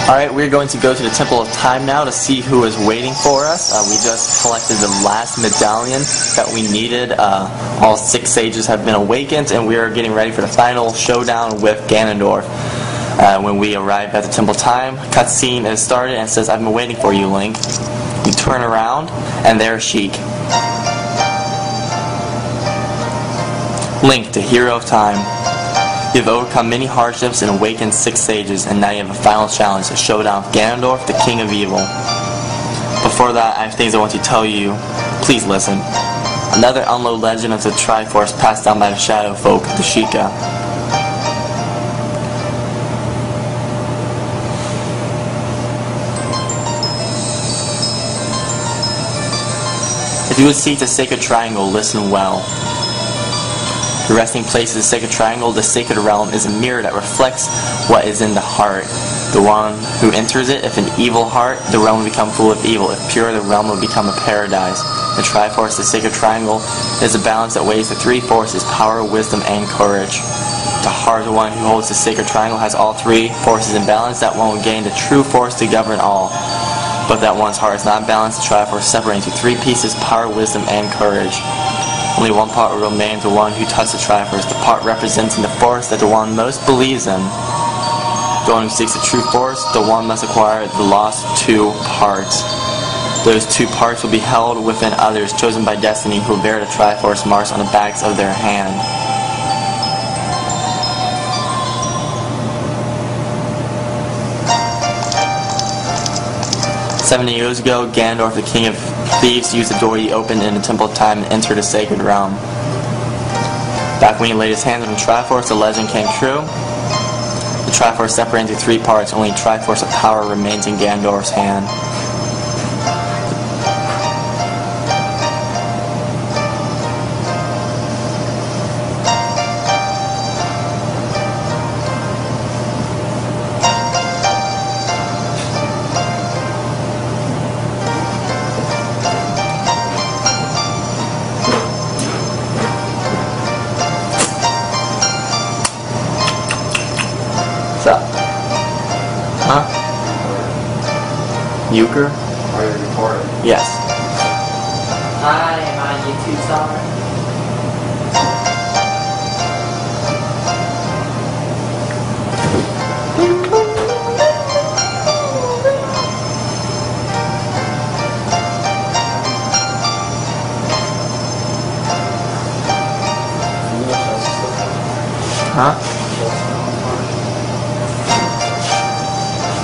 Alright, we're going to go to the Temple of Time now to see who is waiting for us. We just collected the last medallion that we needed. All 6 sages have been awakened, and we are getting ready for the final showdown with Ganondorf. When we arrive at the Temple of Time, cutscene is started and says, "I've been waiting for you, Link." You turn around, and there's Sheik. Link, the hero of time. You have overcome many hardships and awakened 6 sages, and now you have a final challenge, a showdown with Ganondorf, the King of Evil. Before that, I have things I want to tell you. Please listen. Another unload legend of the Triforce passed down by the Shadow Folk, the Sheikah. If you would seek the Sacred Triangle, listen well. The resting place of the Sacred Triangle, the Sacred Realm, is a mirror that reflects what is in the heart. The one who enters it, if an evil heart, the realm will become full of evil. If pure, the realm will become a paradise. The Triforce, the Sacred Triangle, is a balance that weighs the 3 forces: power, wisdom, and courage. The heart of the one who holds the Sacred Triangle has all 3 forces in balance. That one will gain the true force to govern all. But that one's heart is not balanced. The Triforce separates into 3 pieces: power, wisdom, and courage. Only one part will remain, the one who touched the Triforce, the part representing the force that the one most believes in. The one who seeks the true force, the one must acquire the lost 2 parts. Those 2 parts will be held within others, chosen by destiny, who bear the Triforce marks on the backs of their hand. "70 years ago, Ganondorf, the King of Thieves, used the door he opened in the Temple of Time and entered the Sacred Realm. Back when he laid his hands on the Triforce, the legend came true. The Triforce separated into 3 parts. Only Triforce of power remains in Ganondorf's hand. What's up? Huh? Euchre? Are you recording? Yes. Hi, am I on YouTube star? Huh?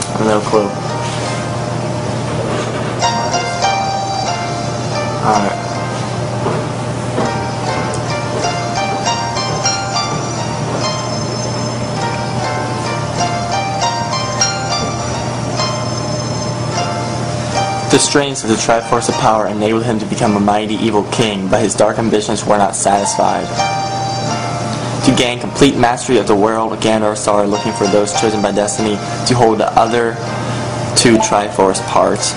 I have no clue. Alright. The strength of the Triforce of Power enabled him to become a mighty evil king, but his dark ambitions were not satisfied. To gain complete mastery of the world, Ganondorf started looking for those chosen by destiny to hold the other 2 Triforce parts.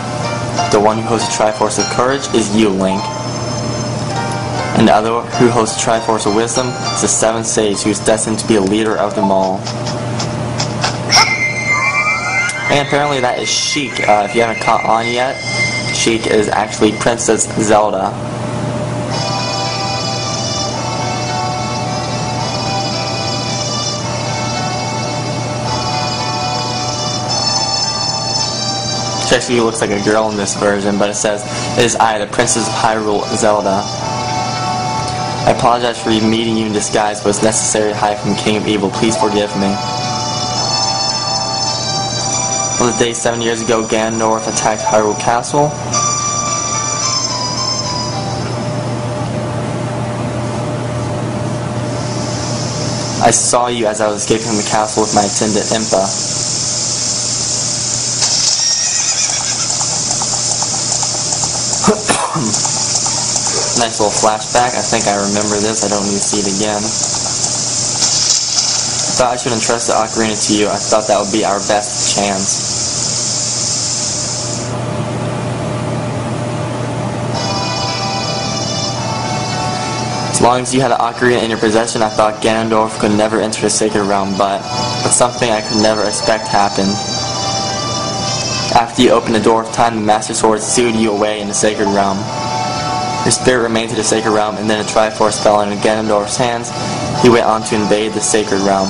The one who holds the Triforce of Courage is you, Link. And the other who holds the Triforce of Wisdom is the 7th Sage, who is destined to be a leader of them all. And apparently that is Sheik. If you haven't caught on yet, Sheik is actually Princess Zelda. She actually looks like a girl in this version, but it says, "It is I, the Princess of Hyrule, Zelda. I apologize for meeting you in disguise, but it's necessary to hide from the King of Evil. Please forgive me." On the day 7 years ago, Ganondorf attacked Hyrule Castle. I saw you as I was escaping from the castle with my attendant Impa. Nice little flashback. I think I remember this. I don't need to see it again. I thought I should entrust the Ocarina to you. I thought that would be our best chance. As long as you had an Ocarina in your possession, I thought Ganondorf could never enter the Sacred Realm, but something I could never expect happened. After you opened the door of time, the Master Sword sealed you away in the Sacred Realm. Your spirit remained to the Sacred Realm, and then a Triforce fell into Ganondorf's hands. He went on to invade the Sacred Realm.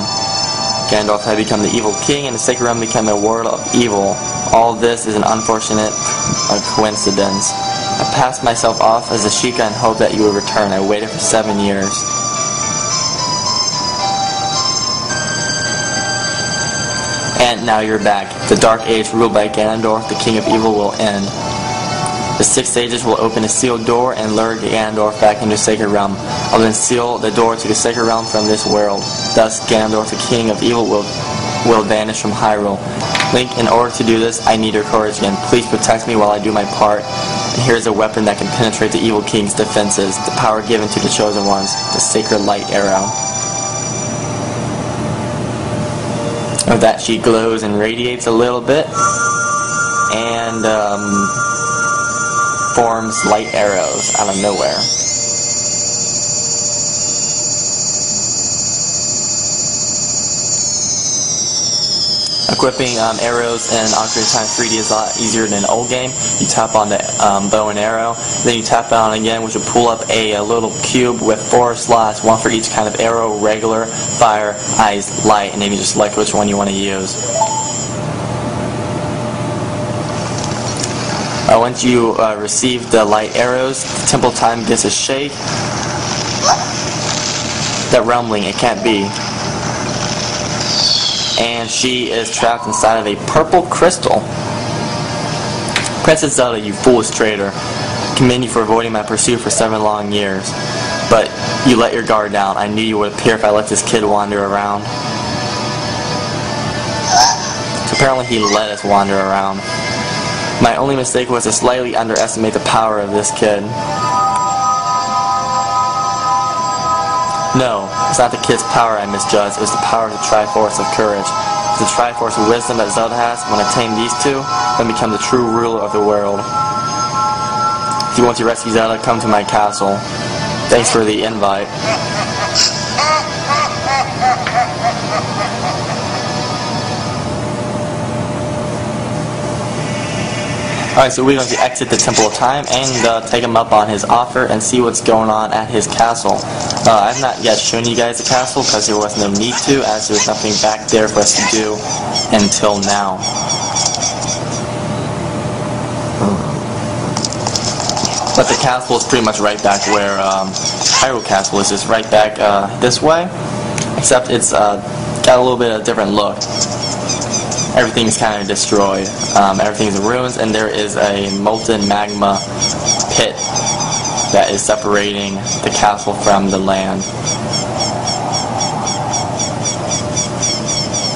Ganondorf had become the evil king, and the Sacred Realm became a world of evil. All this is an unfortunate coincidence. I passed myself off as a Sheik and hoped that you would return. I waited for 7 years. And now you're back. The Dark Age ruled by Ganondorf, the King of Evil, will end. The 6 sages will open a sealed door and lure Ganondorf back into the Sacred Realm. I'll then seal the door to the Sacred Realm from this world. Thus, Ganondorf, the King of Evil, will vanish from Hyrule. Link, in order to do this, I need your courage again. Please protect me while I do my part. And here's a weapon that can penetrate the Evil King's defenses. The power given to the Chosen Ones, the Sacred Light Arrow. With that, she glows and radiates a little bit, and forms light arrows out of nowhere. Equipping arrows in Ocarina of Time 3D is a lot easier than an old game. You tap on the bow and arrow, then you tap on again, which will pull up a little cube with 4 slots, one for each kind of arrow: regular, fire, ice, light, and then you just select which one you want to use. Once you receive the light arrows, the Temple Time gets a shake. That rumbling, it can't be. And she is trapped inside of a purple crystal. Princess Zelda, you foolish traitor. I commend you for avoiding my pursuit for 7 long years. But you let your guard down. I knew you would appear if I let this kid wander around. So apparently he let us wander around. My only mistake was to slightly underestimate the power of this kid. No, it's not the kid's power I misjudged, it was the power of the Triforce of Courage. It's the Triforce of Wisdom that Zelda has. When I tame these two, then become the true ruler of the world. If you want to rescue Zelda, come to my castle. Thanks for the invite. Alright, so we're going to exit the Temple of Time and take him up on his offer and see what's going on at his castle. I've not yet shown you guys the castle because there was no need to, as there was nothing back there for us to do until now. But the castle is pretty much right back where Hyrule Castle is, just right back this way, except it's got a little bit of a different look. Everything's kind of destroyed. Everything's in ruins, and there is a molten magma pit that is separating the castle from the land.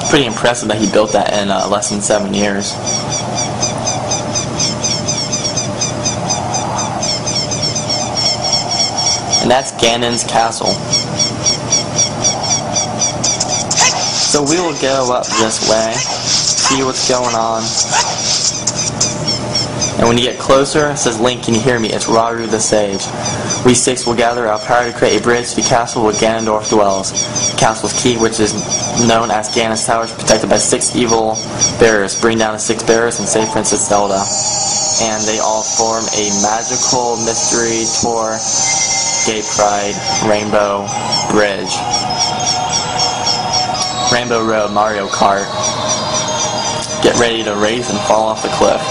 Pretty impressive that he built that in less than 7 years. And that's Ganon's castle. So we will go up this way, see what's going on. And when you get closer, it says, Link, can you hear me? It's Rauru the Sage. We 6 will gather our power to create a bridge to the castle where Ganondorf dwells. The castle's key, which is known as Ganon's Tower, is protected by 6 evil bearers. Bring down the 6 bearers and save Princess Zelda. And they all form a magical mystery tour, Gay Pride, Rainbow Bridge. Rainbow Road, Mario Kart. Get ready to race and fall off the cliff.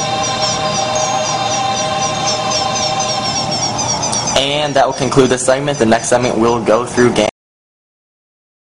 And that will conclude this segment. The next segment we'll go through